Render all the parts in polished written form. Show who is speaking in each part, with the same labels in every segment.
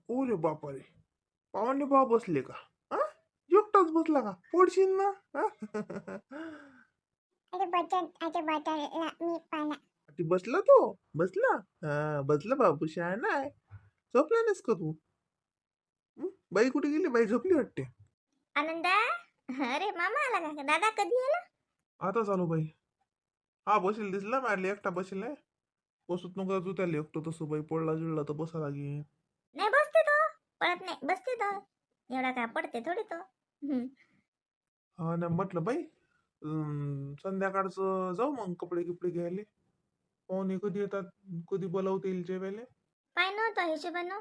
Speaker 1: ओरे बापारे, पाहुणे भाव बसले का? हा, एकटाच बसला का? पडशील ना हा?
Speaker 2: अरे बटन अरे बटनला मी पाना.
Speaker 1: ती बसला तो, बसला. हा, बसला बाबू, शहाणा आहे. झोपला नाहीस का तू? बाई कुठे गेली? बाई झोपली वाटते.
Speaker 2: आनंदा, अरे मामा आला का? दादा कधी आला?
Speaker 1: आता चालू बाई. हा बसेल दिसला मारली, एकटा बसेल आहे. बसत नको तू त्याला एकटं तसं, बाई पडला गिळला तर बसा लागेल.
Speaker 2: नाही बसते तो, पळत नाही, बसते तो. एवढा काय पडते थोडी तो.
Speaker 1: हा ना, म्हटलं बाई संध्याकाळचं जाऊ मग कपडे गिपडे घ्यायला. पाहुणे कधी येतात, कधी बोलावता येईल जेवायला.
Speaker 2: पाय नव्हतं हिशोबानं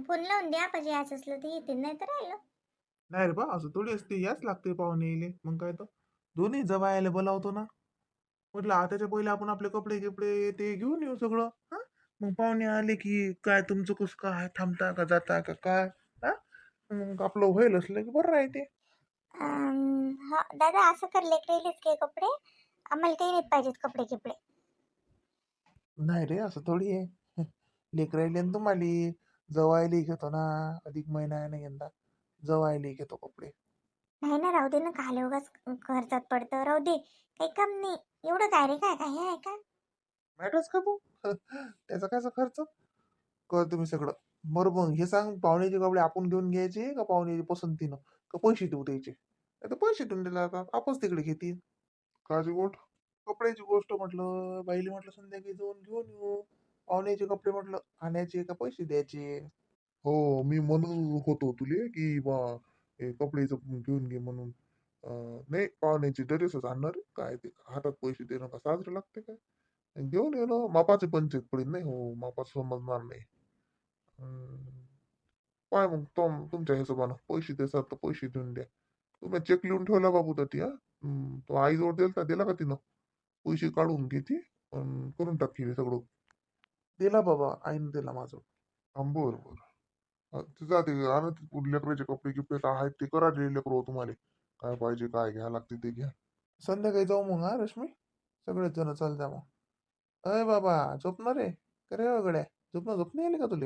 Speaker 2: फोन लावून द्या, पाहिजे याच असलं तर येते, नाही तर राहिलं.
Speaker 1: नाही रे बा, असं थोडी असते, याच लागते पाहुणे येईल मग काय तर. दोन्ही जवायला बोलावतो ना. म्हटलं आताच्या पहिले आपण आपले कपडे गिपडे ते घेऊन येऊ सगळं. हा, मग पाहुणे आले की काय तुमचं कसं काय, थांबता का जाता का काय? हा, मग आपलं होईल असलं की बरं राहते.
Speaker 2: हा दादा, असं कर, लेकरेलेच घे कपडे, आम्हाला काही नाही पाहिजेत कपडे गिपडे.
Speaker 1: नाही रे, असं थोडी आहे. लेकरायले न तुम्हाला जवायला घेतो ना. अधिक महिना आहे ना यंदा, जवायला घेतो कपडे.
Speaker 2: नाही ना, राहू दे ना, खाले उगाच खर्चात पडतं, राहू दे, काही कम नाही. एवढं काय रे, काय काय आहे का?
Speaker 1: मॅटर्स का तू? त्याचा कायचा खर्च कर तुम्ही सगळं. बरोबर, मग हे सांग, पाहुण्याचे कपडे आपण घेऊन घ्यायचे का पाहुण्याची पसंतीनं, का पैसे देऊ द्यायचे? नाही तर पैसे देऊन दिले आता आपच तिकडे घेतील. काची गोष्ट, कपड्याची गोष्ट म्हटलं बाईली, म्हटलं संध्याकाळी जाऊन घेऊन येऊ. पाहुण्याचे कपडे म्हटलं आणायचे का पैसे द्यायचे? हो, मी म्हणून होतो तुले की बा हे कपडेचं घेऊन घे म्हणून. नाही, पाहुण्याची ड्रेसच आणणार आहे. काय ते हातात पैसे देणं का साजरं लागते काय? घेऊन ये ना, मापाचे पंचायत पडेल नाही हो, मापाचं समजणार नाही. काय मग तुमच्या हिशोबानं पैसे देसाल तर पैसे देऊन द्या. तुम्ही चेक लिहून ठेवला बाबू तर ती, हा तो आईजवळ दिला का तिनं? पैसे काढून घेते करून टाक हे सगळं. दिला बाबा, आईनं दिला माझं. बरं बरं. तुझा ते आणत लेकराचे कपडे गिपडे काय आहेत ते करा, लेकरं तुम्हाला काय पाहिजे काय घ्या लागते ते घ्या. संध्याकाळी जाऊ मग, हा रश्मी, सगळेच जण चाल द्या मग. अय बाबा, झोपणार आहे का रे वगड्या? झोप नाही आली का तुले?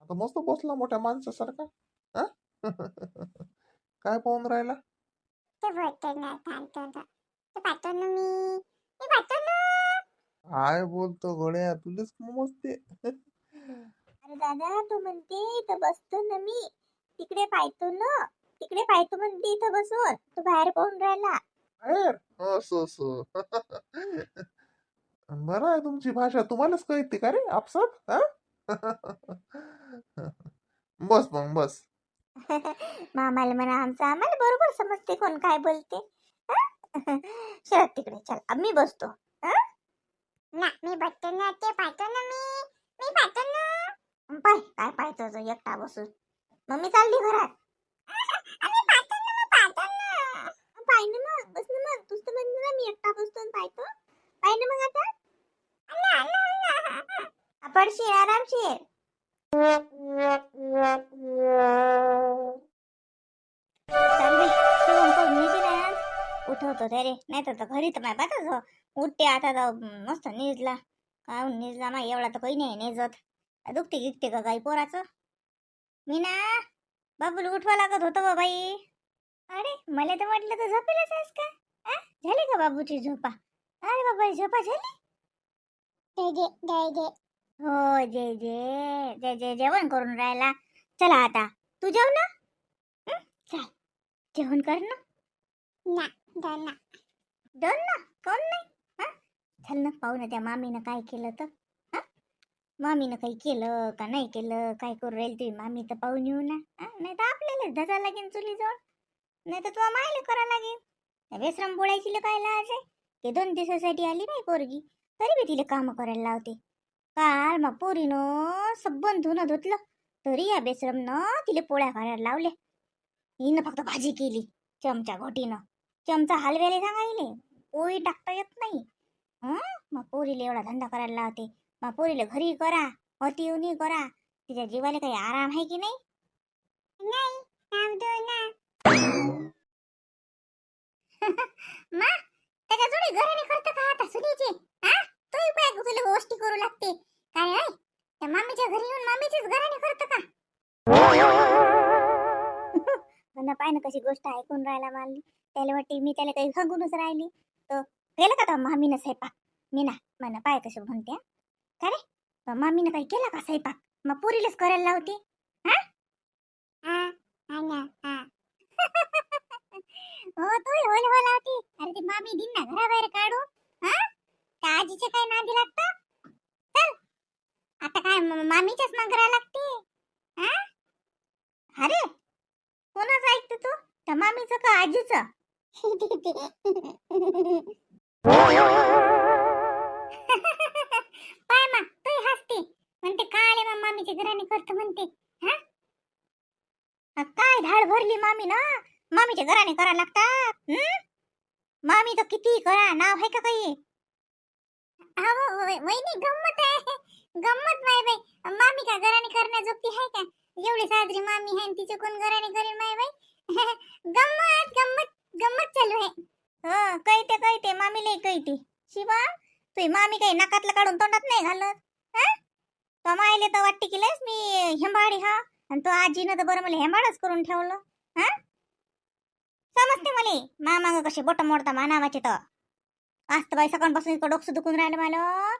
Speaker 1: आता मस्त बसला मोठ्या माणसासारखा. हा? काय पाहून राहिला?
Speaker 2: ते बटन पाहतो ना, ते पाहतो ना मी पाहतो ना.
Speaker 1: काय बोलतो गड्या, तुलेच मस्ते.
Speaker 2: अरे दादा, तू म्हणते इथं बसतो ना मी, तिकडे पाहतो ना, तिकडे पाहतो म्हणते इथं बसून, तू बाहेर पाहून राहिला.
Speaker 1: बाहेर, असं असं. बरं आहे तुमची भाषा, तुम्हालाच कळते का रे आपसात, हा? बस मग बस.
Speaker 2: मामाला म्हणा, आमचं आम्हाला बरोबर समजते कोण काय बोलते. हं? शरद तिकडे, चल अब मी बसतो. हं? ना मी बसतो ना, ते पाहतो ना मी पाहतो ना. पाय काय पाहतो तो एकटा बसून, मग मी चालली घरात. आम्ही पाहतो ना, मग पाहतो ना. पाय ना मग, बस ना मग, तूच तर म्हणतो ना मी एकटा बसतो आणि पाहतो. पाय ना मग आता. अण्णा, अण्णा, अण्णा. पडशील आरामशीर. चल बाई, शिवम कोण निघी नाही आज. उठवतो रे रे, नाही तर घरी तर माय पाहताच उठते आता तर मस्त निजला. काय निजला माय, एवढा तर काही नाही निजत. दुखते गिकते का काही पोराचं? मी ना, बाबूला उठवा लागत होतं बा बाई. अरे मला तर वाटलं तर झोपेलाच आहेस का? आ? झाली का बाबूची झोपा? अरे बाबा, झोपा झाली? जय जय जय जय. हो, जय जय जय जय. जेवण करून राहिला. चला आता, तू जेव ना. हं? चल जेवण कर ना. ना डन ना, डन ना, कोण नाही? हा, चल ना, पाहू ना त्या मामीनं काय केलं तर. हा, मामीनं काही केलं का नाही केलं, काय करू राहील तुम्ही मामी, तर पाहून येऊ ना. नाही तर आपल्याला धजा लागेल चुलीजवळ, नाही तर तुला मायला करा लागेल. त्या बेसरम बोळायची काय लाज आहे? ते 2 दिवसासाठी आली नाही पोरगी, तरी मी तिला काम करायला लावते. काल मग पोरीनं सबन धुणं धुतलं, तरी या बेसरमनं तिला पोळ्या करायला लावल्या. हिनं फक्त भाजी केली चमचा घोटीनं. चमचा हलव्याला सांगायले, पोळी टाकता येत नाही. मग पोरीला एवढा धंदा करायला लावते. मग पोरीला घरी करा, होती येऊन करा, तिच्या जीवाला काही आराम आहे की नाही? नाही, काम दो ना. मा, त्याच्या जोडी घराने करतं का आता सुनीची? हा, तू काय तुला गोष्टी करू लागते काय आहे? त्या मामीच्या घरी येऊन मामीचीच घराने करतं का? पाय ना कशी गोष्ट ऐकून राहिला मला. त्याला वाटते मी त्याला काही सांगूनच राहिली. तर केलं का तर मामीनं स्वयंपाक? मी ना म्हणा पाय कशा म्हणते का रे, मामीनं काही केला का स्वयंपाक? मग पुरीलाच करायला लावते. हा हा हा ना, हा. हो तू हो लावते. अरे ती मामी दिन ना घराबाहेर काढू. हा त्या आजीच्या काय नादी लागतं. चल आता काय मामीच्याच नांगरा लागते. हा अरे कोणाचं ऐकते तू, त्या मामीचं का आजीचं? पाय मा तू हसते म्हणते काय मग मामीच्या घराने करतो म्हणते. हा काय धाड भरली मामी ना, मामीच्या घराने करा लागतात. मामी तर किती करा नाव आहे का काही. वहिनी गंमत आहे, गंमत नाही बाई. मामी का घराने करण्याजोगती आहे का? एवढी साजरी मामी आहे तिचे कोण घराने करेल माय बाई. गंमत गंमत गंमत चालू आहे. हो कळते मामीला कळते. शिवा तुझी मामी काही नाकातलं काढून तोंडात नाही घालत. हा तो मायले तर वाटते की लयच मी हेंबाडी हा, आणि तो आजीनं तर बरं मला हेंबाडच करून ठेवलं. हा समजते मले मामाग कसे बोट मोडता मानावाचे. तर आज तर बाई सकाळपासून इतकं डोकं दुखून राहिलं मला.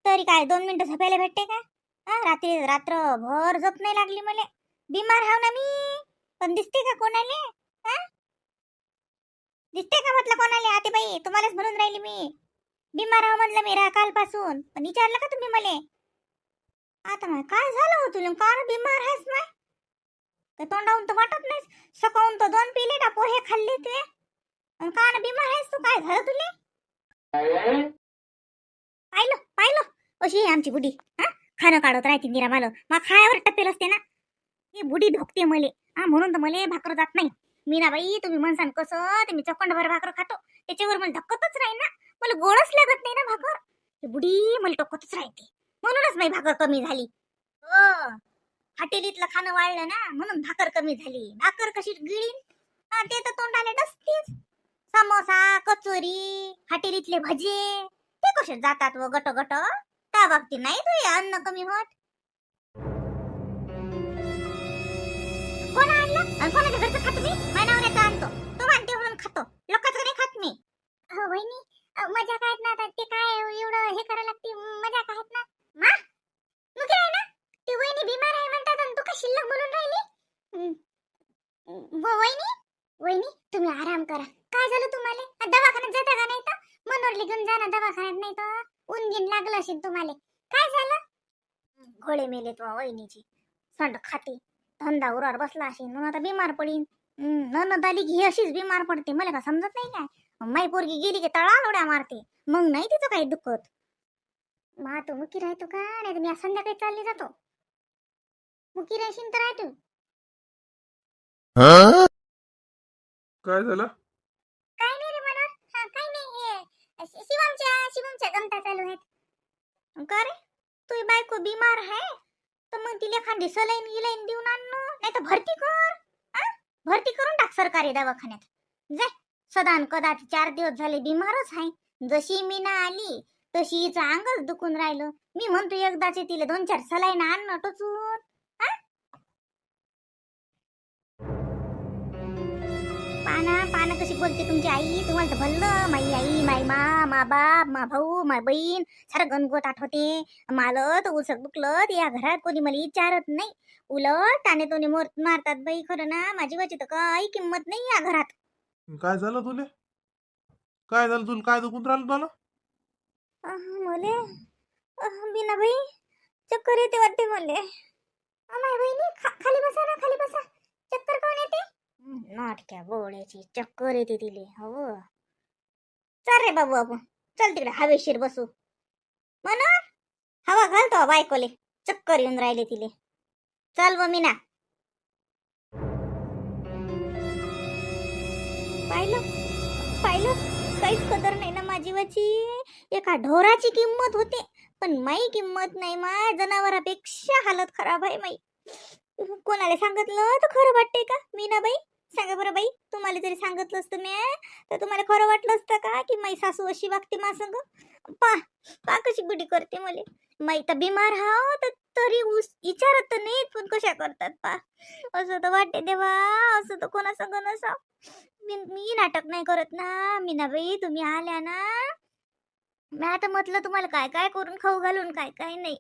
Speaker 2: तरी काय 2 मिनिटं झोपायला भेटते का? हा रात्री रात्रभर झोप नाही लागली मला. बिमार हाव ना मी. पण दिसते का कोणाले? हा दिसते का म्हटलं कोणाले? आते बाई तुम्हालाच म्हणून राहिली मी. बिमार हाव म्हणलं मी कालपासून. पण विचारलं का तुम्ही मला? आता मग काय झालं हो तुला? का बिमार आहेस ना? ते तोंडावून तर वाटत नाही. सकाळून तर 2 पिले ना पोहे खाल्ले ते. का बिमार आहेस तू? काय झालं तुला? पाहिलं पाहिलं अशी आहे आमची बुडी. हा खाणं काढत राहते निरामालं. मग खायावर टप्पेल असते ना. ही बुडी धोकते मले. हा म्हणून तर मले भाकर जात नाही. मी ना बाई तुम्ही म्हणसान कसं ते मी चक्कोंडभर भाकर खातो. त्याच्यावर मला धक्कतच राही ना. मला गोडच लागत नाही ना भाकर. ही बुडी मला टोकतच राहते. म्हणूनच माझी भाकर कमी झाली. हो हॉटेलीतलं खाणं वाढलं ना म्हणून भाकर कमी झाली. भाकर कशी गिळीन? हा ते तर तोंडाला डसतेच. समोसा कचोरी हॉटेलीतले भजे ते कसे जातात व गट गट. त्या बाबतीत नाही तू अन्न कमी होत. कोण आणलं आणि कोणाच्या घरचं खातो मी? माझ्या नवऱ्याचं आणतो. तो म्हणते म्हणून खातो. लोकांचं नाही खात मी. हो वहिनी मजा काय ना आता ते काय एवढं हे करायला लागते. मजा काय ना मा मग काय ना ती वहिनी बिमार आहे म्हणतात आणि तू का शिल्लक म्हणून राहिली. वहिनी वहिनी तुम्ही आराम करा. काय झालं तुम्हाला? दवाखान्यात जाता का नाही तर मनोरली घेऊन जा ना दवाखान्यात. नाही तर ऊन गिन लागलं असेल तुम्हाला. काय झालं? घोडे मेले तो वहिनीची. संड खाते धंदा उरावर बसला असेल म्हणून आता बिमार पडीन. ननद आली की अशीच बिमार पडते. मला का समजत नाही काय? माई पोरगी गेली की तळा लोड्या मारते. मग नाही तिचं काही दुखत. मा तू मुकी राहतो का? नाही तर मी आज संध्याकाळी चालली जातो. मुकी राहशील तर राहतो.
Speaker 1: काय झालं?
Speaker 2: काय नाही रे मनोहर. काय नाही हे शिवमच्या गमता चालू आहेत. का रे तुझी बायको बिमार आहे तर मग तिला खांदी सलाईन गिलाईन देऊन आण नाही तर भरती कर. भरती करून टाक सरकारी दवाखान्यात. जाय सदान कदाच 4 दिवस झाले बिमारच आहे. जशी मी ना आली तशी हिचं अंगच दुखून राहिलं. मी म्हणतो एकदाचे तिला 2-4 सलाईन आण टोचून. पाना पाना कशी बोलते तुमची आई. तुम्हाला तर भल्लं माई आई माई मा बाप मा भाऊ मा बहीण सारं गणगोत आठवते. मालं तर उसक बुकलं या घरात कोणी मला विचारत नाही. उलट टाणे तोने मारतात बाई. खरं ना माझी वाची तर काही किंमत नाही या घरात.
Speaker 1: काय झालं तुले? काय झालं तुला? काय दुखून राहिलं तुला?
Speaker 2: मले बिना बाई चक्कर येते वाटते मले. माय बहिणी खाली बसा ना खाली बसा. चक्कर कोण येते? नाटक्या बोळ्याची चक्कर येते तिले. हो चल रे बाबू आपण चल तिकडे हवेशीर बसू. मनोहर हवा घालतो बायकोले. चक्कर येऊन राहिले तिले. चल व मीना. पाहिलं पाहिलं काहीच कदर नाही ना माझी वाची. एका ढोराची किंमत होते पण माई किंमत नाही. माय जनावरापेक्षा हालत खराब आहे माई. कोणाला सांगितलं तर खरं वाटते का? मीना बाई सांगा बरं बाई. तुम्हाला जरी सांगितलं असतं मी तर तुम्हाला खरं वाटलं असतं का की माई सासू अशी वागते मा संग? पा पा कशी बुडी करते मले. माई तर बिमार हाव तर तरी विचारत तर नाहीत पण कशा करतात पा. असं तर वाटते देवा, असं तर कोणा संग नसा. मी नाटक नाही करत ना मीनाबाई, तुम्ही आल्या ना. मी आता म्हटलं तुम्हाला काय काय करून खाऊ घालून काय काय नाही,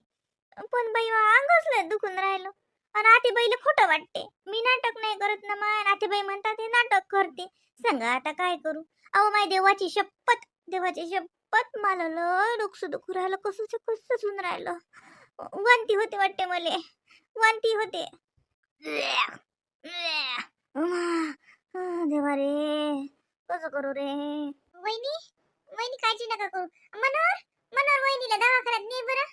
Speaker 2: पण बाई अंगच लय दुखून राहिलं. आणि आतीबाईला खोटं वाटते, मी नाटक नाही करत ना. माय आतीबाई म्हणतात हे नाटक करते. सांगा आता काय करू. अहो माय देवाची शपथ, देवाची शपथ, मला लय डोकं दुखू राहिलं, कसंच होऊन राहिलं. वांती होते वाटते मले, वांती होते. उमा, देवा रे, कसं करू रे. वहिनी, वहिनी काळजी नका करू. मनोहर, मनोहर वहिनीला दवाखान्यात नाही बरं.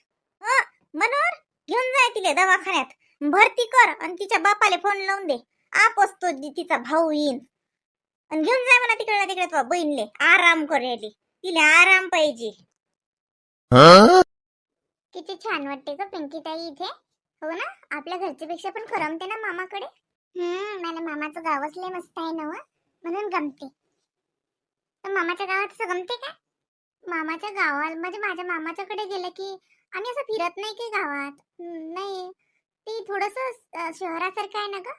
Speaker 2: मनोहर, घेऊन जाय तिला दवाखान्यात, भरती कर आणि तिच्या बापाला फोन लावून दे. आपच तो तिचा भाऊ येईन आणि घेऊन जाय म्हणा तिकडे तिकडे तो बहिणले आराम करायली, तिला आराम पाहिजे. किती छान वाटते ग पिंकीताई इथे. हो ना, आपल्या घरच्यापेक्षा पण करमते ना मामाकडे. मला मामाचं गावच लय मस्त आहे ना, म्हणून गमते. तर मामाच्या गावात असं गमते का? मामाच्या गावात म्हणजे माझ्या मामाच्याकडे गेलं की आम्ही असं फिरत नाही की गावात. नाही, ते थोडस शहरासारखं आहे ना ग,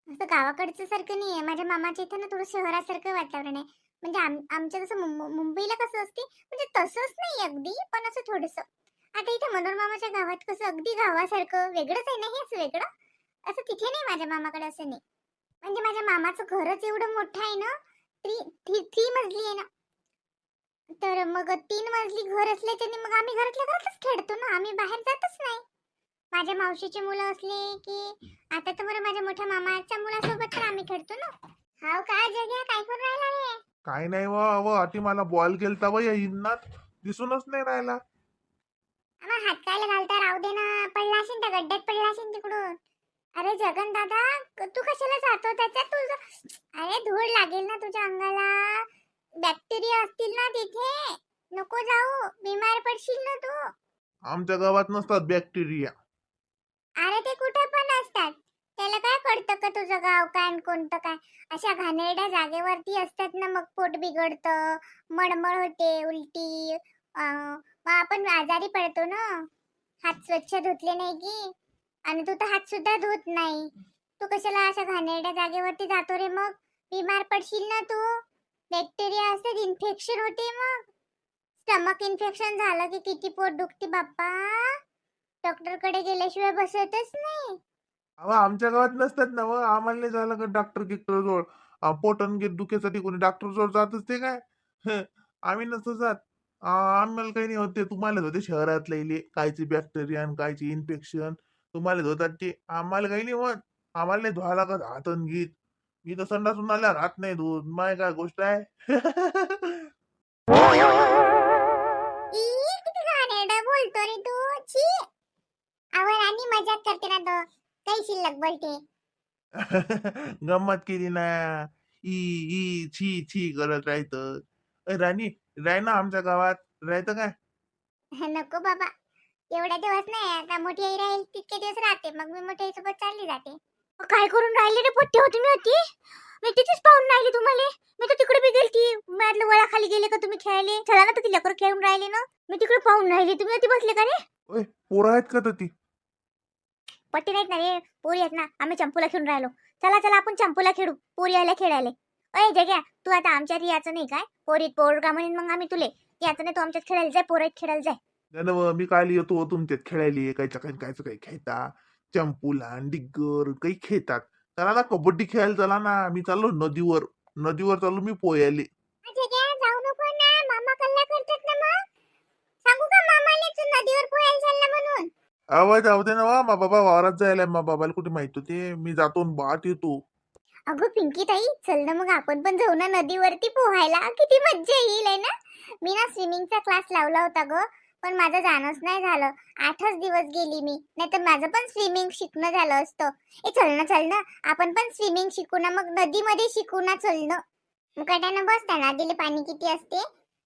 Speaker 2: असं गावाकडचं सारखं नाही आहे. माझ्या मामाच्या इथं ना थोडं शहरासारखं वातावरण आहे. म्हणजे आमच्या जसं मुंबईला कसं असते म्हणजे तसंच नाही अगदी, पण असं थोडस. आता इथे मनोहर मामाच्या गावात कसं अगदी गावासारखं वेगळंच आहे ना, हेच वेगळं. असं तिथे नाही माझ्या मामाकडे, असं नाही. म्हणजे माझ्या मामाचं घरच एवढं मोठं आहे ना, थ्री मजली आहे ना. तर मग 3 मजली घर असल्याच्याने मग आम्ही घरातल्या घरातच खेळतो ना, आम्ही बाहेर जातच नाही. माझ्या मावशीची मुलं असले की आता तर बरं माझ्या मोठ्या मामाच्या मुलासोबत तर आम्ही खेळतो ना. हाव काय जग्या, काय करून राहिला रे?
Speaker 1: काय नाही व अति मला बॉल गेलता व या इन्नात दिसूनच नाही राहिला.
Speaker 2: आम्हा हात कायला घालता, राहू दे ना. पडला असेल त्या गड्ड्यात, पडला असेल तिकडून. अरे जगन दादा, तू कशाला जातो त्याच्यात? तुझं अरे धूळ लागेल ना तुझ्या अंगाला, बॅक्टेरिया असतील ना तिथे. नको जाऊ, बिमार पडशील ना तू.
Speaker 1: आमच्या गावात नसतात बॅक्टेरिया.
Speaker 2: अरे ते कुठे पण असतात, त्याला काय कळतं का तुझं गाव काय आणि कोणतं काय. अशा घाणेरड्या जागेवरती असतात ना, मग पोट बिघडतं, मळमळ होते, उलटी, मग आपण आजारी पडतो ना. हात स्वच्छ धुतले नाही की, आणि तू तर हात सुद्धा धुत नाही. तू कशाला अशा घाणेरड्या जागेवरती जातो रे? मग बिमार पडशील ना तू. बॅक्टेरिया असते, इन्फेक्शन होते. मग स्टमक इन्फेक्शन झालं की किती पोट दुखते बाप्पा, डॉक्टर कडे गेल्याशिवाय बसतच नाही.
Speaker 1: अहो आमच्या गावात नसतात ना, मग आम्हाला नाही झालं का डॉक्टर गिक्टर जवळ पोटन दुखेसाठी कोणी डॉक्टर जवळ जात असते काय? आम्ही नसतो जात. आम्हाला काही नाही होते, तुम्हालाच होते शहरातले इले कायची बॅक्टेरिया आणि कायची इन्फेक्शन तुम्हालाच होतात ते. आम्हाला काही नाही होत. आम्हाला नाही धुवा लागत हातन गीत. मी तर संडासून आल्यावर हात नाही धुत, माय काय गोष्ट आहे.
Speaker 2: किती घाणेरडं बोलतो रे तू, छी. आवर आणि मजाक करते ना तो, काही शिल्लक बोलते.
Speaker 1: गंमत केली ना. ई ई छी छी करत राहतं. राणी राह ना आमच्या गावात, राहतं काय?
Speaker 2: नको बाबा, एवढ्या दिवस नाही. आता मोठी आई राहील तितके दिवस राहते, मग मी मोठ्या आईसोबत चालली जाते. काय करून राहिले रे पोट्टे होती मी होती, मी तिथेच पाहून राहिली तुम्हाला. मी तर तिकडे बी गेलती, म्हटलं वळाखाली गेले का तुम्ही खेळायले, चला ना तर ती लेकरं खेळून राहिले ना. मी तिकडे पाहून राहिली, तुम्ही होती बसले का रे?
Speaker 1: ओय पोरं आहेत का तर ती?
Speaker 2: पट्टी नाहीत ना रे, पोरी आहेत ना. आम्ही चंपूला खेळून राहिलो. चला चला आपण चंपूला खेळू, पोरी यायला खेळायला. अय जग्या, तू आता आमच्यात याचं नाही काय, पोरीत पोर का म्हणेन मग आम्ही तुले. याचं नाही, तू आमच्यात खेळायला जाय, पोरीत खेळायला जाय.
Speaker 1: नाही ना, मी काय येतो तुमच्यात खेळायला, कायच्या काही कायचं काही खेळता, चंपूला डिग्गर काही खेळतात. चला ना कबड्डी खेळायला चला ना. मी चाललो नदीवर, नदीवर चाललो मी पोयाले.
Speaker 2: जग्या जाऊ नको ना, मामा कल्ला करतात ना. मग सांगू का मामाले तू नदीवर पोहायला चालला म्हणून?
Speaker 1: आवाज जाऊ दे ना वा, मा बाबा वावरात जायला, मा बाबाला कुठे माहित होते. मी जातो न बाट येतो.
Speaker 2: अगं पिंकी ताई, चल ना मग आपण पण जाऊ ना नदीवरती पोहायला, किती मज्जा येईल आहे ना. मी ना स्विमिंगचा क्लास लावला होता ग, पण माझं जाणंच नाही झालं. 8च दिवस गेली मी, नाही तर माझं पण स्विमिंग शिकणं झालं असतं. चल ना आपण पण स्विमिंग शिकू ना, मग नदीमध्ये शिकू ना. चल ना मुकाट्यानं बस. त्या नदीला पाणी किती असते,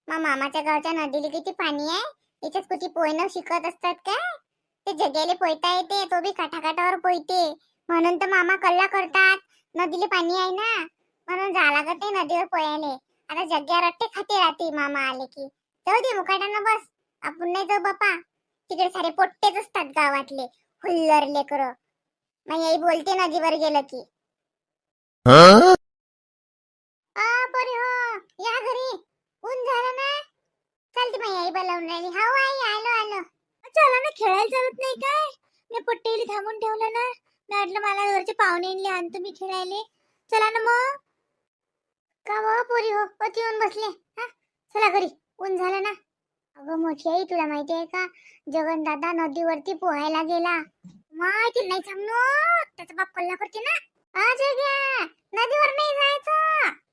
Speaker 2: मग मामाच्या गावच्या नदीला किती पाणी आहे. याच्यात कुठे पोहणं शिकत असतात काय? ते जग्याले पोहता येते, तो बी काठाकाठावर पोहते, म्हणून तर मामा कल्ला करतात. नदीला पाणी आहे ना, म्हणून जा लागत नाही नदीवर पोहायले. आता जग्या रट्टे खाते राहते मामा आले की. जाऊ दे मुकाट्यानं बस, आपण नाही जाऊ बापा. तिकडे सारे पोट्टेच असतात गावातले, हुल्लर लेकर मग आई बोलते नदीवर गेलं की बरे हो या घरी ऊन झालं ना चालते मग आई बोलावून राहिली हो आई आलो आलो चला ना खेळायला चालत नाही काय मी पट्टेली थांबून ठेवलं ना मी म्हटलं मला घरचे पाहुणे आणले आणतो मी खेळायले चला ना मग का हो पोरी हो कधी येऊन बसले हा चला घरी ऊन झालं ना अगं मोठी आई तुला माहिती आहे का जगन दादा नदीवरती पोहायला गेला माहिती नाही थांबलो त्याचा बाप कल्ला करते ना आज घ्या नदीवर नाही जायचं